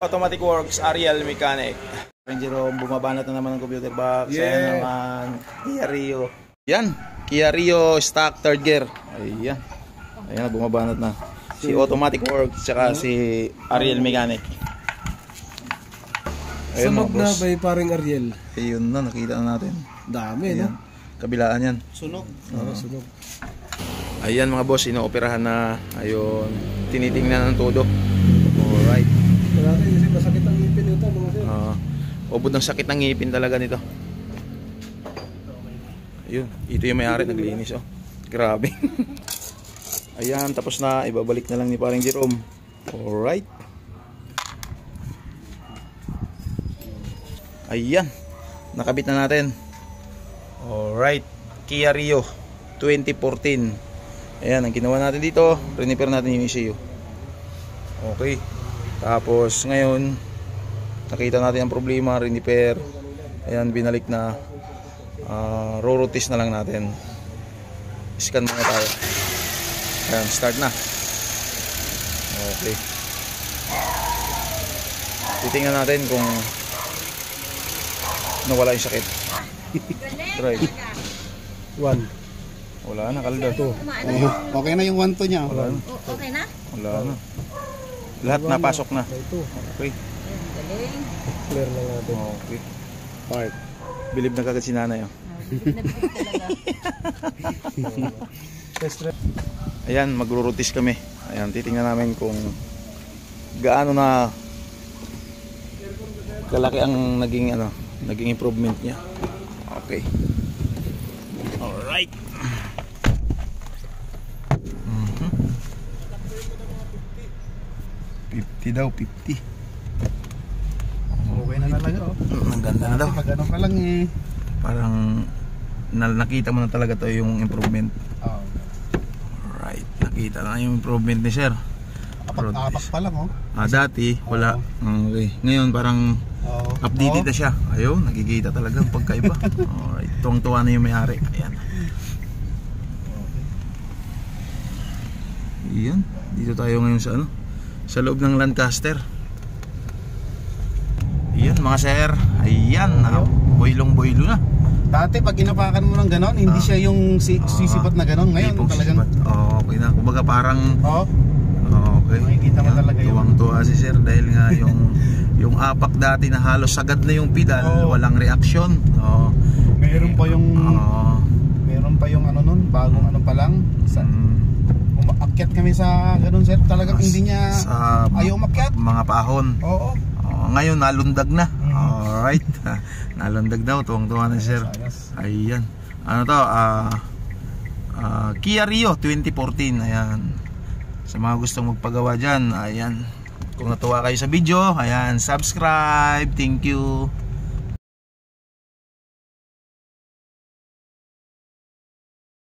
Automatic Works, Ariel Mechanic. Jerome, bumabanat na naman ang computer box. Ayan naman, Kia Rio. Yan, Kia Rio stock third gear. Ayan, ayan, bumabanat na. Si Automatic Works, tsaka si Ariel Mechanic. Sunog na ba yung paring Ariel? Ayun na, nakita na natin. Dami, ayan, no? Kabilaan yan. Sunog. Sunog. Ayan mga boss, inooperahan na. Ayun, tinitingnan ng todo. Alright. Marami kasi masakit ang ngipin ito mga sir. Ubod ng sakit ng ngipin talaga nito. Ayun, ito yung may-ari, naglinis oh. Grabe. Ayan, tapos na, ibabalik na lang ni paring Jerome. Alright. Ayan, nakabit na natin. Alright, Kia Rio 2014. Ayan, ang ginawa natin dito, rinipair natin yung ECU. Okay. Tapos ngayon nakita natin ang problema, rinipair. Ayan, binalik na. Rorotis na lang natin. Scan muna tayo. Ayan, start na. Okay. Titingnan natin kung nawala yung sakit. Try. 1. Wala na, kalda. 2. Okay na yung 1-2 niya. Okay na? Wala na. Lahat napasok na. Okay. Galing. Clear na natin. Okay. Part. Bilib na kagad si nanay. Bilib na bilib talaga. Ayan, magro-rotis kami. Ayan, titingnan namin kung gaano na kalaki ang naging improvement niya. Okay. Alright. 50 daw, 50. Okay na talaga oh. Ang ganda na daw. Pag ano ka lang eh. Parang nakita mo na talaga to yung improvement. Alright, nakita na yung improvement ni sir. Apak pa lang oh. Dati wala. Okay. Ngayon parang updated na siya. Ayun, nakikita talaga ang pagkaiba. Alright, tuwang-tuwa na yung may-ari. Ayan. Ayan, dito tayo ngayon sa sa loob ng Lancaster. Ayan mga sir. Ayan, boylong-boylo na. Dati pag inapakan mo ng ganon, hindi siya yung sisipat na ganon. Ngayon talagang okay na. Kumbaga parang okay. Makikita mo talaga yun. Tuwang-tuwa si sir dahil nga yung apak dati na halos sagad na yung pedal, walang reaksyon. Meron pa yung ano nun, bagong ano pa lang. Umakyat kami sa ganun sir, talagang hindi niya ayaw umakyat. Mga pahon. Oo. Ngayon nalundag na. Alright. Nalundag daw, tuwang-tuwa na sir. Ayan. Ano to? Kia Rio 2014. Ayan. Sa mga gustong magpagawa dyan, ayan. Kung natuwa kayo sa video, ayan, subscribe. Thank you.